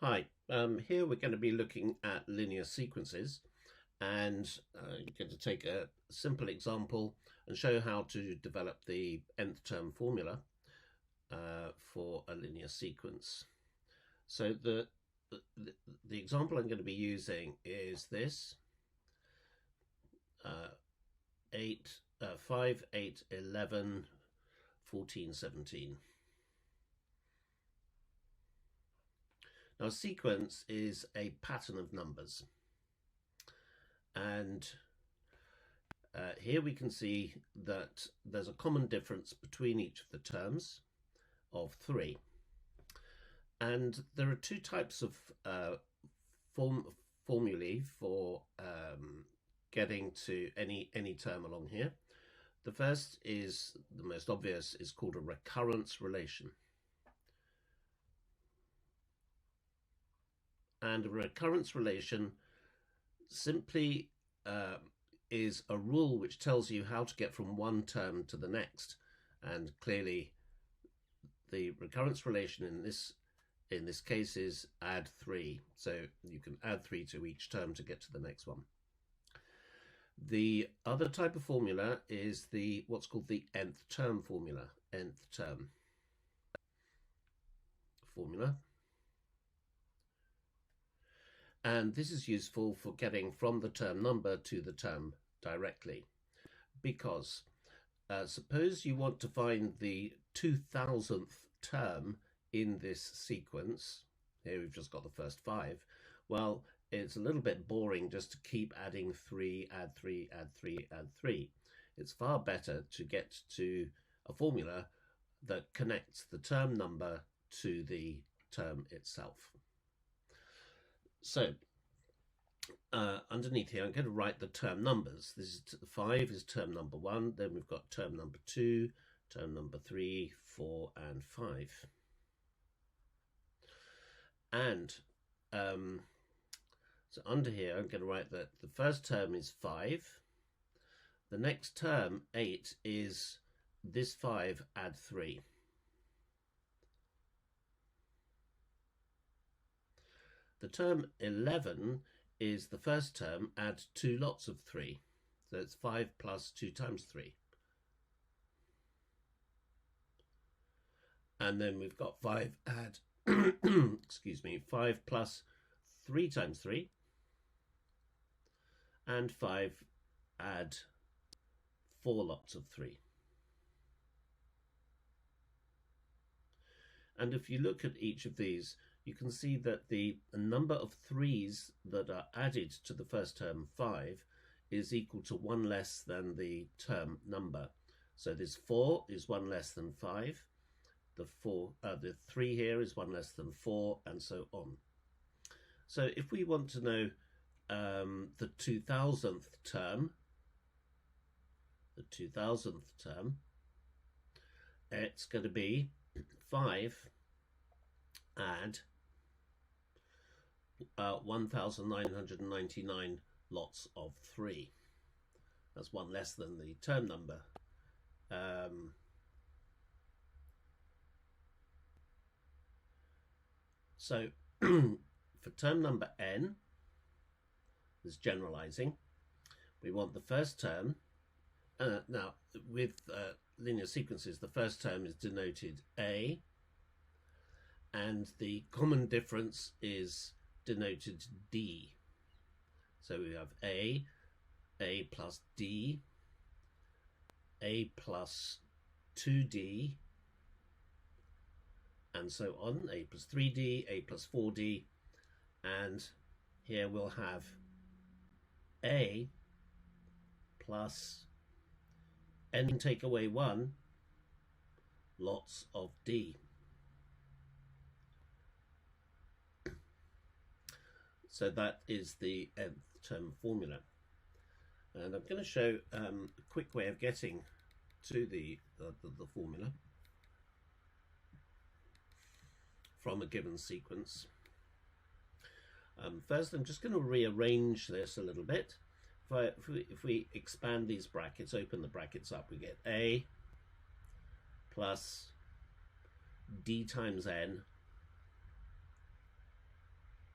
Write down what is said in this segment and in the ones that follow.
Hi, here we're going to be looking at linear sequences, and I'm going to take a simple example and show how to develop the nth term formula for a linear sequence. So the example I'm going to be using is this 5, 8, 11, 14, 17. Now, a sequence is a pattern of numbers, and here we can see that there's a common difference between each of the terms of 3, and there are two types of formulae for getting to any term along here. The first is the most obvious, is called a recurrence relation. And a recurrence relation simply is a rule which tells you how to get from one term to the next. And clearly, the recurrence relation in this case is add 3. So you can add 3 to each term to get to the next one. The other type of formula is what's called the nth term formula. Nth term formula. And this is useful for getting from the term number to the term directly, because suppose you want to find the 2000th term in this sequence. Here we've just got the first 5. Well, it's a little bit boring just to keep adding 3, add 3, add 3, add 3. It's far better to get to a formula that connects the term number to the term itself. So underneath here, I'm going to write the term numbers. This is 5 is term number 1. Then we've got term number 2, term number 3, 4, and 5. And so under here, I'm going to write that the first term is 5. The next term, 8, is this 5 add 3. The term 11 is the first term, add 2 lots of 3. So it's 5 plus 2 times 3. And then we've got 5 add, excuse me, 5 plus 3 times 3. And 5 add 4 lots of 3. And if you look at each of these, you can see that the number of 3's that are added to the first term, 5, is equal to 1 less than the term number. So this 4 is 1 less than 5. The 3 here is 1 less than 4, and so on. So if we want to know the 2000th term, it's going to be 5 add 1,999 lots of 3. That's 1 less than the term number. So for term number n, this generalizing, we want the first term. Now with linear sequences, the first term is denoted A, and the common difference is denoted D. So we have A plus D, A plus 2D, and so on, A plus 3D, A plus 4D, and here we'll have A plus n take away 1 lots of D. So that is the nth term formula. And I'm going to show a quick way of getting to the formula from a given sequence. First, I'm just going to rearrange this a little bit. If we expand these brackets, open the brackets up, we get A plus D times N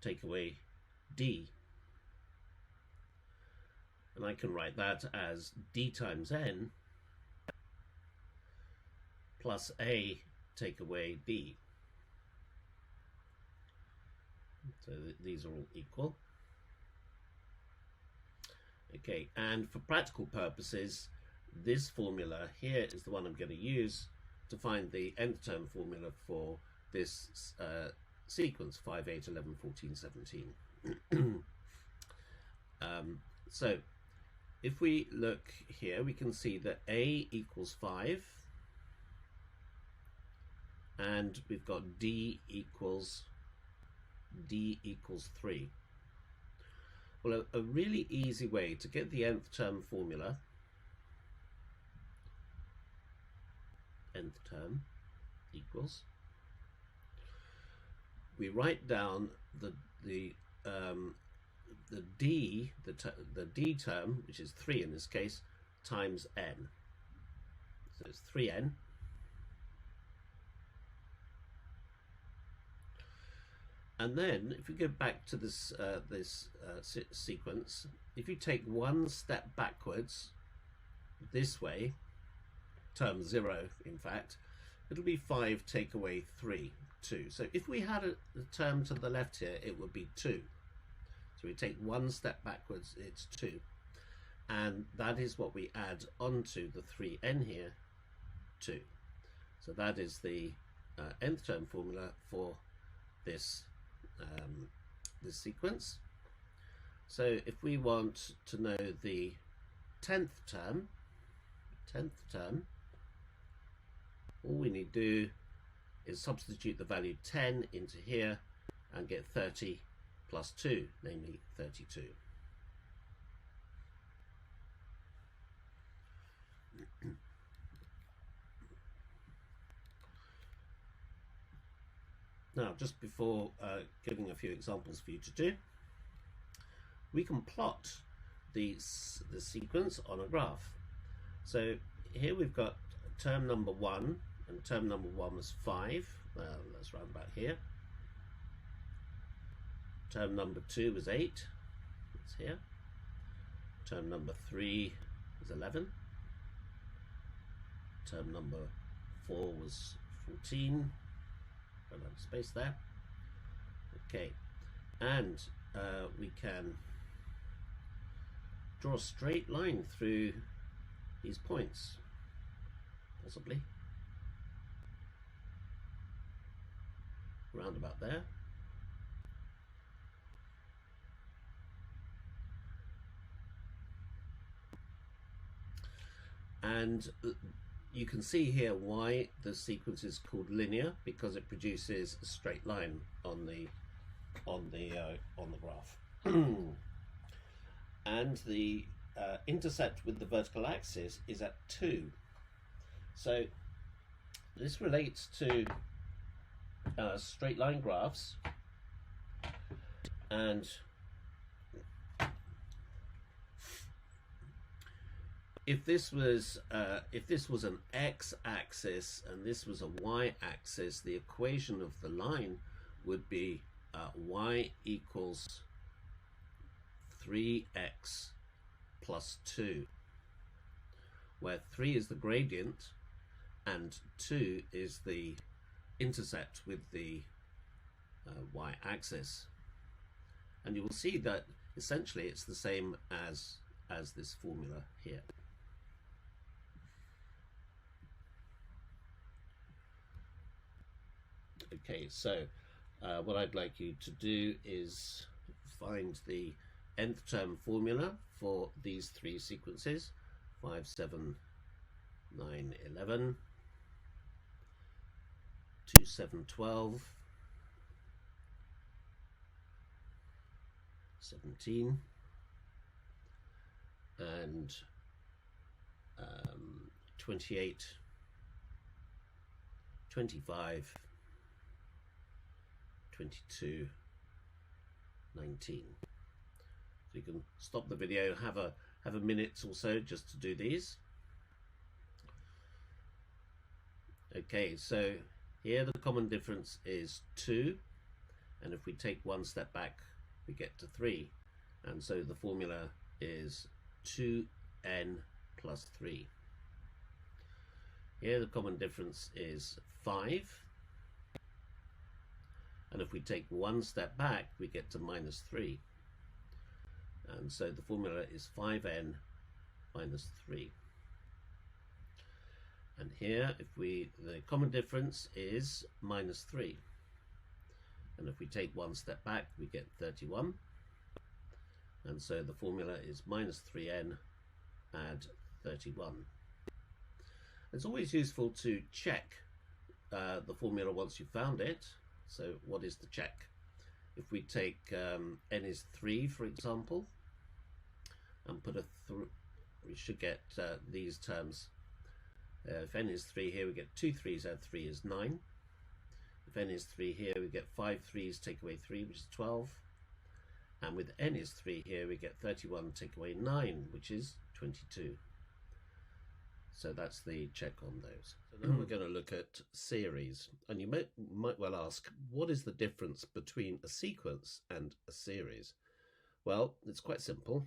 take away d. And I can write that as d times n plus a take away d. So these are all equal. Okay, and for practical purposes, this formula here is the one I'm going to use to find the nth term formula for this sequence 5, 8, 11, 14, 17. So if we look here, we can see that a equals 5 and we've got d equals 3. Well, a really easy way to get the nth term formula, nth term equals, we write down the d term, which is 3 in this case, times n. So it's 3n. And then, if we go back to this sequence, if you take one step backwards, this way, term 0, in fact, it'll be 5 take away 3, 2. So if we had a term to the left here, it would be 2. So we take one step backwards, it's 2. And that is what we add onto the 3n here, 2. So that is the nth term formula for this this sequence. So if we want to know the 10th term, all we need to do is substitute the value 10 into here and get 30 plus 2, namely 32. Now, just before giving a few examples for you to do, we can plot the sequence on a graph. So here we've got term number 1, and term number 1 was 5. Let's round about here. Term number 2 was 8. It's here. Term number 3 is 11. Term number 4 was 14. Run out of space there. Okay, and we can draw a straight line through these points, possibly round about there. And you can see here why the sequence is called linear, because it produces a straight line on the graph. And the intercept with the vertical axis is at 2. So this relates to straight line graphs, and if this was an x-axis and this was a y-axis, the equation of the line would be y equals 3x plus 2, where 3 is the gradient and 2 is the intercept with the y-axis. And you will see that essentially it's the same as this formula here. Okay, so what I'd like you to do is find the nth term formula for these three sequences: 5, 7, 9, 11, 2, 7, 12, 17, and 28, 25, 22, 19. So you can stop the video, have a minute or so just to do these. Okay, so here the common difference is 2, and if we take one step back, we get to 3. And so the formula is 2n plus 3. Here the common difference is 5. And if we take one step back, we get to minus 3. And so the formula is 5n minus 3. And here, the common difference is minus 3. And if we take one step back, we get 31. And so the formula is minus 3n add 31. It's always useful to check the formula once you've found it. So what is the check? If we take n is 3, for example, and put a 3, we should get these terms. If n is 3 here, we get 2 3s add 3 is 9. If n is 3 here, we get 5 3s take away 3, which is 12. And with n is 3 here, we get 31 take away 9, which is 22. So that's the check on those. So now we're going to look at series. And you might well ask, what is the difference between a sequence and a series? Well, it's quite simple.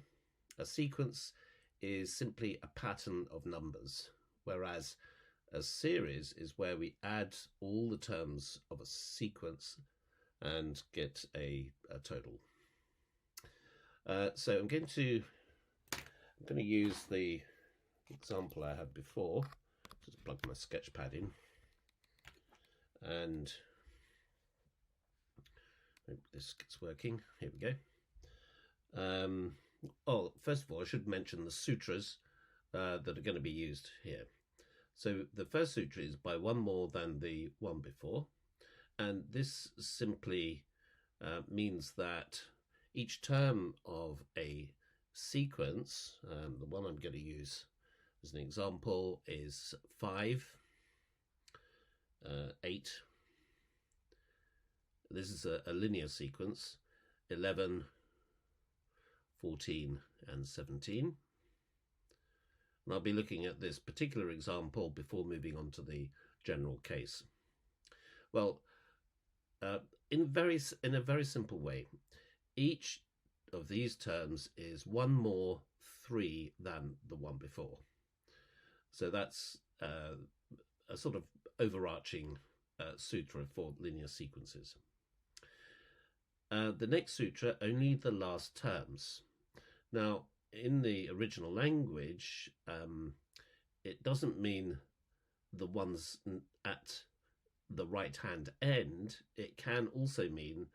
A sequence is simply a pattern of numbers, whereas a series is where we add all the terms of a sequence and get a total. So I'm going to use the example I had before. Just plug my sketch pad in, and hope this gets working. Here we go. Oh, first of all, I should mention the sutras that are going to be used here. So the first sutra is by one more than the one before, and this simply means that each term of a sequence, the one I'm going to use as an example is 5, 8. This is a linear sequence, 11, 14 and 17. And I'll be looking at this particular example before moving on to the general case. Well, in a very simple way, each of these terms is one more 3 than the one before. So that's a sort of overarching sutra for linear sequences. The next sutra, only the last terms. Now, in the original language, it doesn't mean the ones at the right-hand end. It can also mean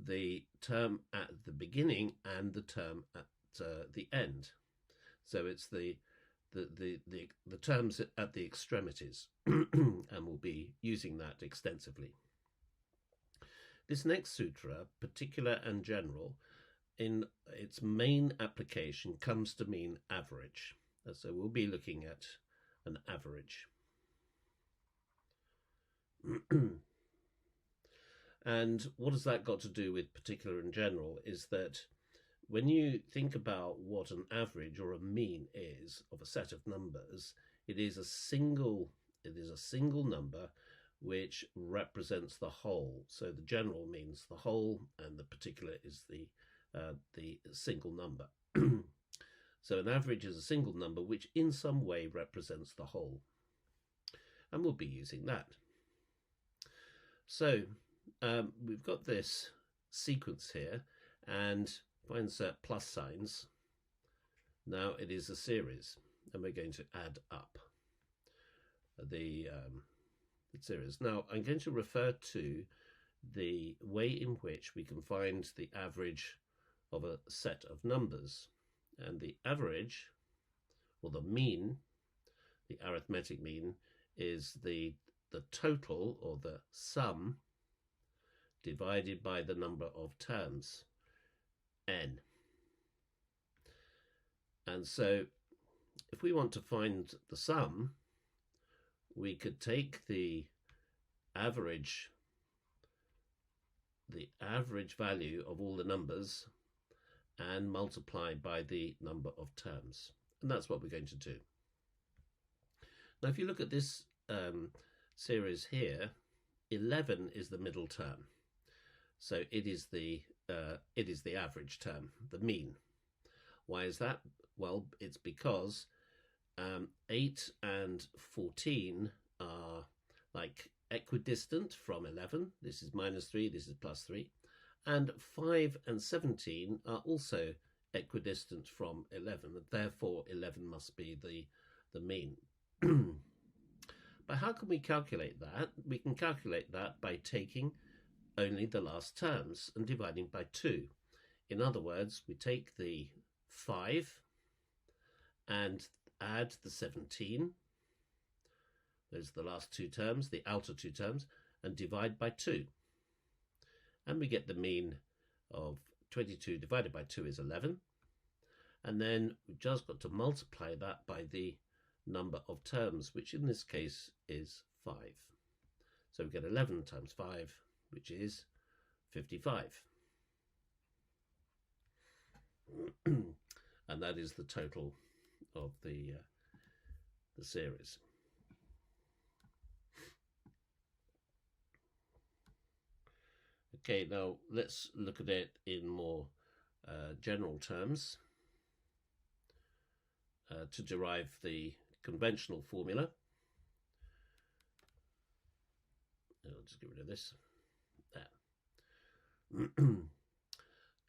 the term at the beginning and the term at the end. So it's the terms at the extremities, and we'll be using that extensively. This next sutra, particular and general, in its main application comes to mean average. So we'll be looking at an average. And what has that got to do with particular and general is that when you think about what an average or a mean is of a set of numbers, it is a single number which represents the whole. So the general means the whole, and the particular is the single number. So an average is a single number which in some way represents the whole, and we'll be using that. So we've got this sequence here, and if I insert plus signs, now it is a series, and we're going to add up the series. Now I'm going to refer to the way in which we can find the average of a set of numbers, and the average, or the mean, the arithmetic mean, is the total, or the sum, divided by the number of terms, n. And so if we want to find the sum, we could take the average value of all the numbers and multiply by the number of terms, and that's what we're going to do. Now if you look at this series here, 11 is the middle term. So it is the average term, the mean. Why is that? Well, it's because 8 and 14 are like equidistant from 11. This is -3, this is +3. And 5 and 17 are also equidistant from 11. Therefore, 11 must be the mean. But how can we calculate that? We can calculate that by taking only the last terms and dividing by 2. In other words, we take the 5 and add the 17. Those are the last two terms, the outer two terms, and divide by 2. And we get the mean of 22 divided by 2 is 11. And then we've just got to multiply that by the number of terms, which in this case is 5. So we get 11 times 5, which is 55. And that is the total of the series. Okay, now let's look at it in more general terms to derive the conventional formula. I'll just get rid of this. There.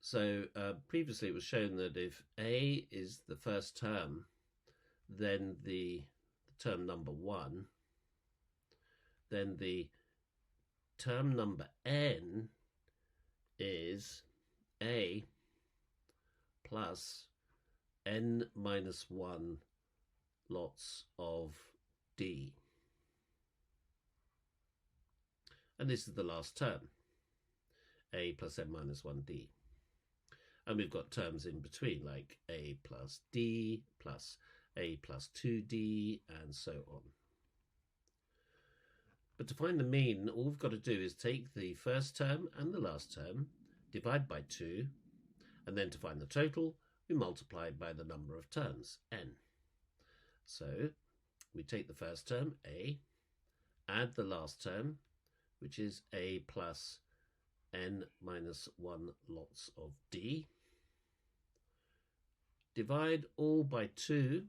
So previously it was shown that if A is the first term, then the term number 1, then the term number n is A plus n minus 1 lots of D. And this is the last term, A plus n minus 1D. And we've got terms in between, like A plus D plus A plus 2D, and so on. But to find the mean, all we've got to do is take the first term and the last term, divide by 2, and then to find the total, we multiply by the number of terms, n. So we take the first term, A, add the last term, which is A plus n minus 1 lots of D, divide all by 2,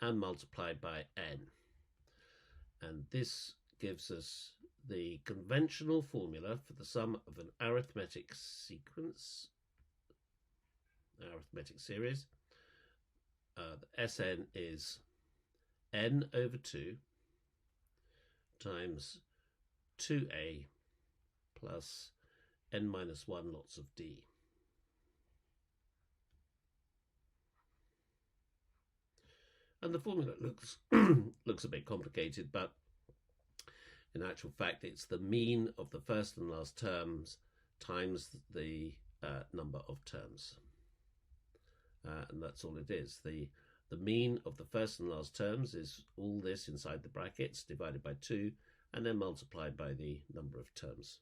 and multiply by n. And this gives us the conventional formula for the sum of an arithmetic sequence, arithmetic series. The Sn is n over 2 times 2a plus n minus 1 lots of d. And the formula looks looks a bit complicated, but in actual fact it's the mean of the first and last terms times the number of terms. And that's all it is. The mean of the first and last terms is all this inside the brackets divided by 2 and then multiplied by the number of terms,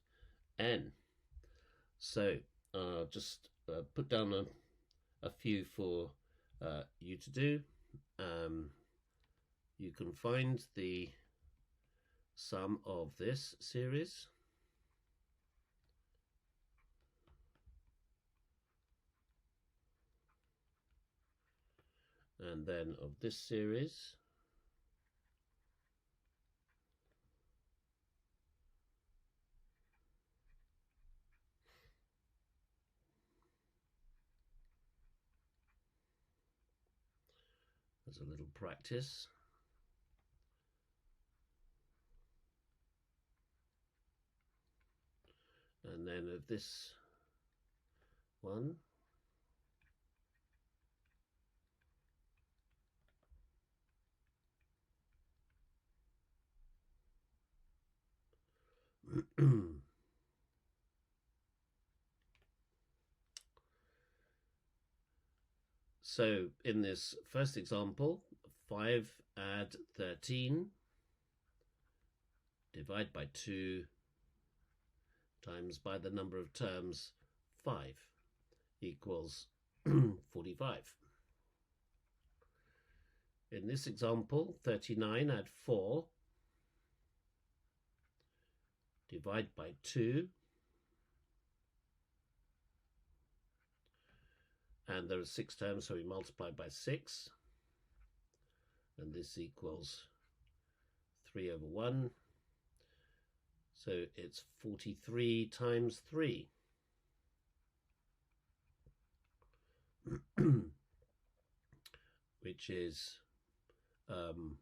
n. So just put down a few for you to do. You can find the sum of this series and then of this series, as a little practice. And then of this one, so in this first example, 5 add 13, divide by 2, times by the number of terms 5 equals 45. In this example, 39 add 4, divide by 2, and there are 6 terms, so we multiply by 6, and this equals 3 over 1, so it's 43 times 3. Which is 1,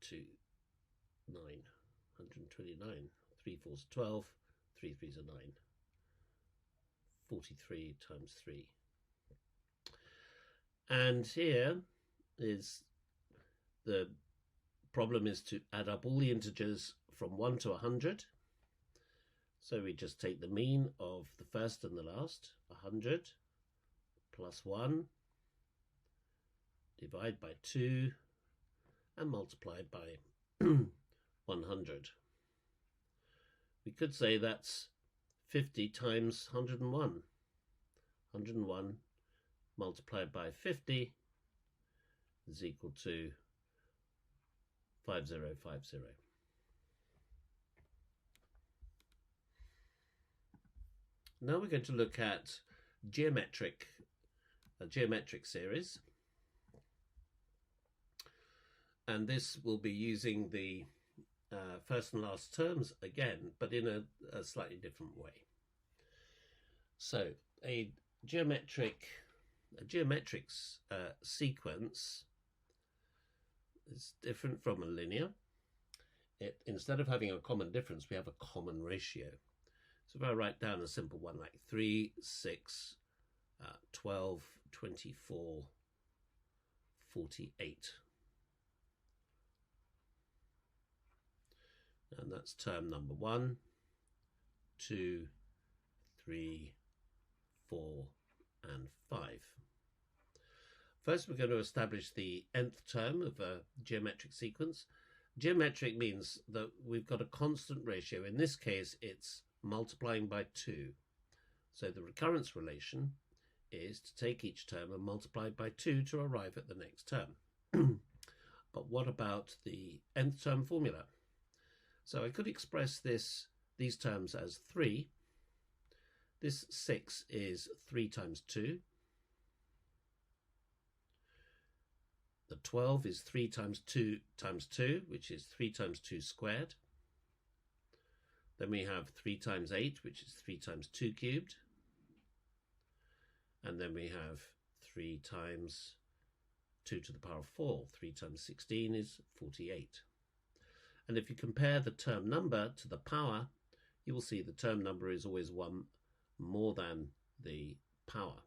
2, 9, 129, 3 4s 12, 3 3s are 9, 43 times 3. And here is the problem is to add up all the integers from 1 to 100. So we just take the mean of the first and the last, 100 plus 1, divide by 2, and multiply by 100. We could say that's 50 times 101. 101 multiplied by 50 is equal to 5050. Now we're going to look at a geometric series, and this will be using the first and last terms again, but in a slightly different way. So a geometric sequence is different from a linear. Instead of having a common difference, we have a common ratio. So if I write down a simple one like 3, 6, 12, 24, 48. And that's term number 1, 2, 3, 4, and 5. First, we're going to establish the nth term of a geometric sequence. Geometric means that we've got a constant ratio. In this case, it's multiplying by 2. So the recurrence relation is to take each term and multiply by 2 to arrive at the next term. But what about the nth term formula? So I could express these terms as 3. This 6 is 3 times 2. The 12 is 3 times 2 times 2, which is 3 times 2 squared. Then we have 3 times 8, which is 3 times 2 cubed. And then we have 3 times 2 to the power of 4. 3 times 16 is 48. And if you compare the term number to the power, you will see the term number is always 1 more than the power.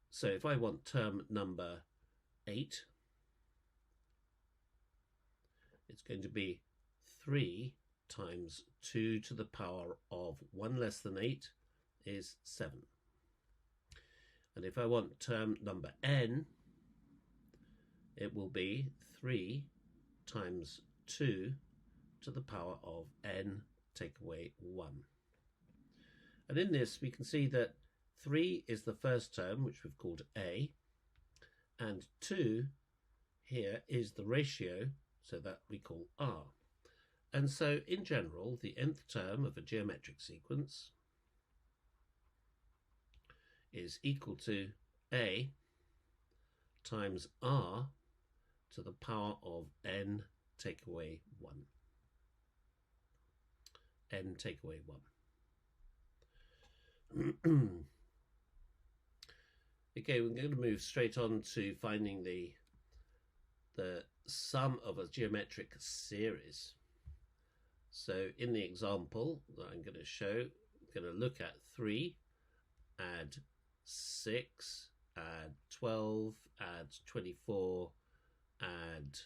So if I want term number 8, it's going to be 3 times 2 to the power of 1 less than 8 is 7. And if I want term number n, it will be 3 times 2 to the power of n take away 1. And in this we can see that 3 is the first term, which we've called a, and 2 here is the ratio, so that we call r. And so in general, the nth term of a geometric sequence is equal to a times r to the power of n take away 1. N take away 1. Okay, we're going to move straight on to finding the sum of a geometric series. So in the example that I'm going to show, I'm going to look at 3, add 6, add 12, add 24, add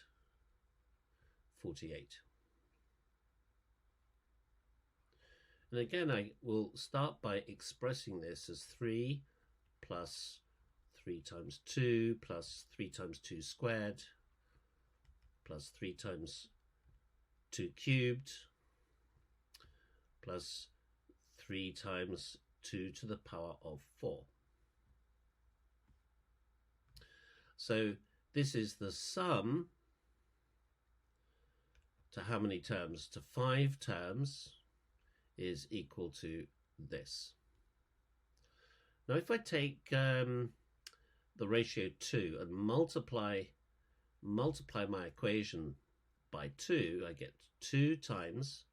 48. And again, I will start by expressing this as 3 plus 3 times 2 plus 3 times 2 squared plus 3 times 2 cubed plus 3 times 2 to the power of 4. So this is the sum to how many terms? To 5 terms is equal to this. Now if I take the ratio 2 and multiply my equation by 2, I get 2 times,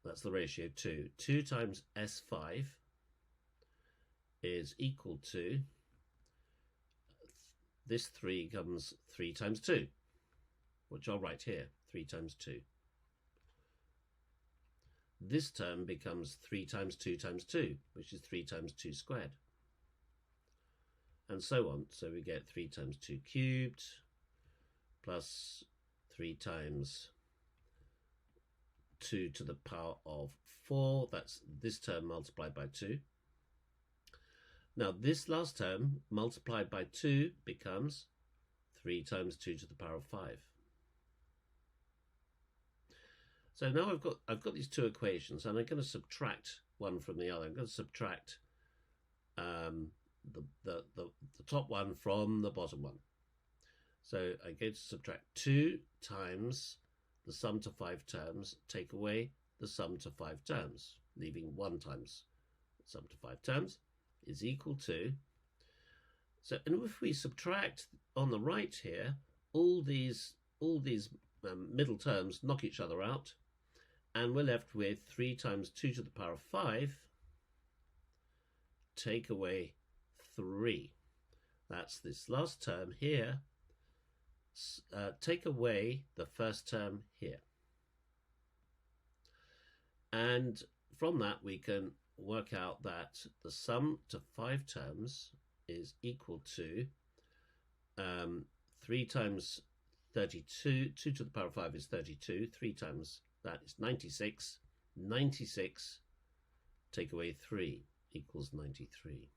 that's the ratio 2, 2 times S5 is equal to, this 3 comes 3 times 2, which I'll write here, 3 times 2. This term becomes 3 times 2 times 2, which is 3 times 2 squared. And so on. So we get 3 times 2 cubed plus 3 times 2 to the power of 4. That's this term multiplied by 2. Now this last term multiplied by 2 becomes 3 times 2 to the power of 5. So now I've got these two equations, and I'm going to subtract one from the other. I'm going to subtract the top one from the bottom one. So I'm going to subtract 2 times the sum to 5 terms, take away the sum to 5 terms, leaving 1 times the sum to 5 terms is equal to. So, and if we subtract on the right here, all these middle terms knock each other out, and we're left with 3 times 2 to the power of 5, take away 3. That's this last term here. Take away the first term here. And from that we can work out that the sum to 5 terms is equal to 3 times 32, 2 to the power of 5 is 32, 3 times that is 96, 96 take away 3 equals 93.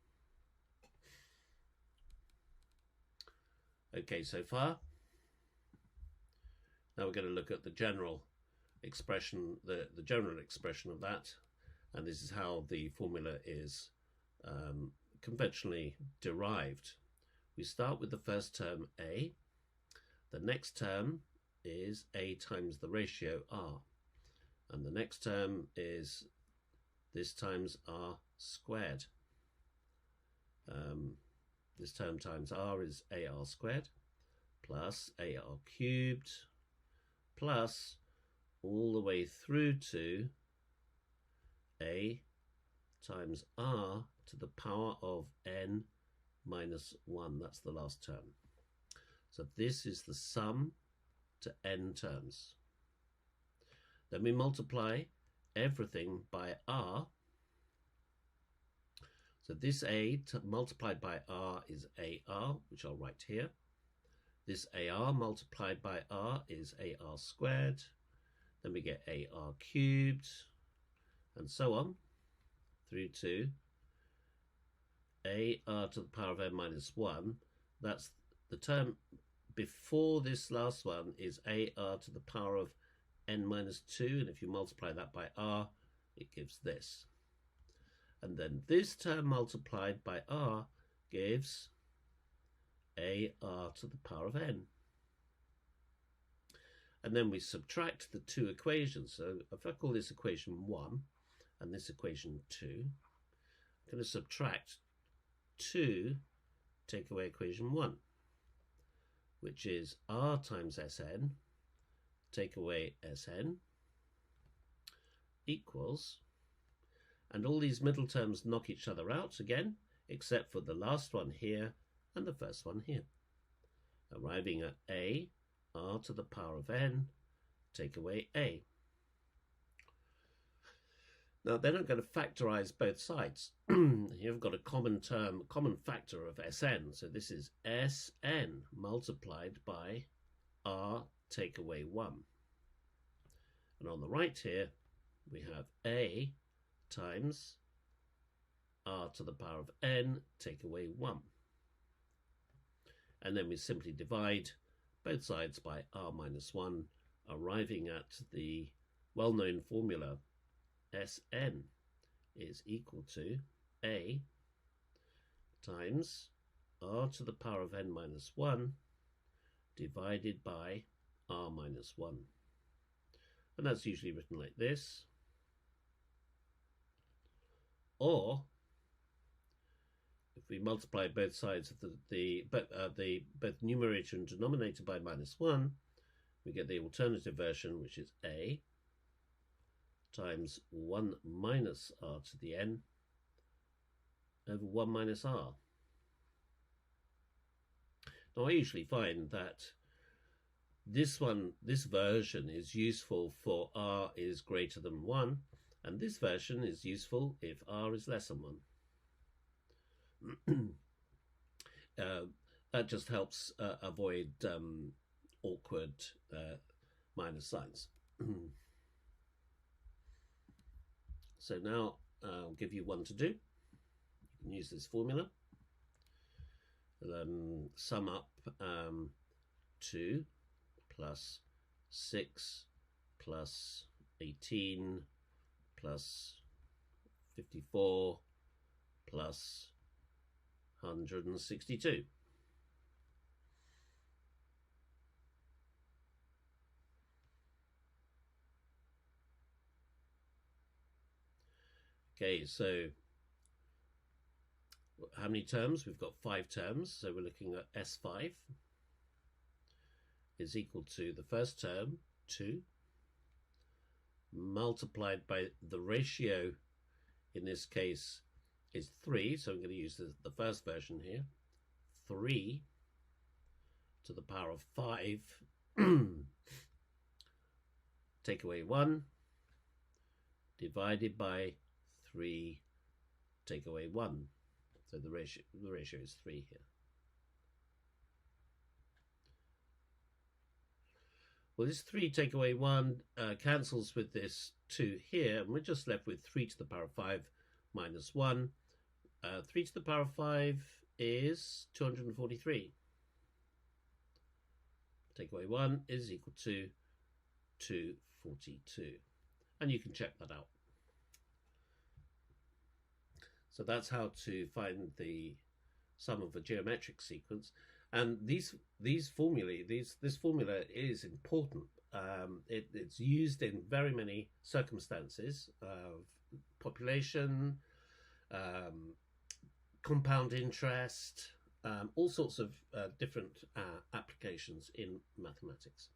Okay, so far. Now we're going to look at the general expression, the general expression of that, and this is how the formula is conventionally derived. We start with the first term a. The next term is a times the ratio r, and the next term is this times r squared. This term times r is ar squared plus ar cubed plus all the way through to a times r to the power of n minus 1. That's the last term. So this is the sum to n terms. Then we multiply everything by r. So this a multiplied by r is ar, which I'll write here. This ar multiplied by r is ar squared. Then we get ar cubed, and so on, through to ar to the power of n minus 1. That's the term before this last one is ar to the power of n minus 2, and if you multiply that by r, it gives this. And then this term multiplied by r gives ar to the power of n. And then we subtract the two equations. So if I call this equation 1 and this equation 2, I'm going to subtract 2, take away equation 1, which is r times Sn, take away Sn, equals, and all these middle terms knock each other out again, except for the last one here and the first one here, arriving at a r to the power of n, take away a. Now then I'm going to factorize both sides. You've got a common term, common factor of Sn, so this is Sn multiplied by r take away 1. And on the right here we have a times r to the power of n take away 1. And then we simply divide both sides by r minus 1, arriving at the well-known formula Sn is equal to a times r to the power of n minus 1 divided by r minus 1. And that's usually written like this. Or if we multiply both sides of both numerator and denominator by minus 1, we get the alternative version, which is a times 1 minus r to the n over 1 minus r. Now I usually find that this version is useful for r is greater than 1, and this version is useful if r is less than 1. That just helps avoid awkward minus signs. So now I'll give you one to do. You can use this formula. Sum up 2 plus 6 plus 18 plus 54 plus 162. Okay, so how many terms? We've got 5 terms, so we're looking at S5 is equal to the first term, 2, multiplied by the ratio, in this case, is 3, so I'm going to use the first version here, 3 to the power of 5, take away 1, divided by 3, take away 1. So the ratio is 3 here. Well, this 3 take away 1 cancels with this 2 here, and we're just left with 3 to the power of 5 minus 1. 3 to the power of 5 is 243. Take away 1 is equal to 242. And you can check that out. So that's how to find the sum of a geometric sequence. And this formula is important. It's used in very many circumstances of population, compound interest, all sorts of different applications in mathematics.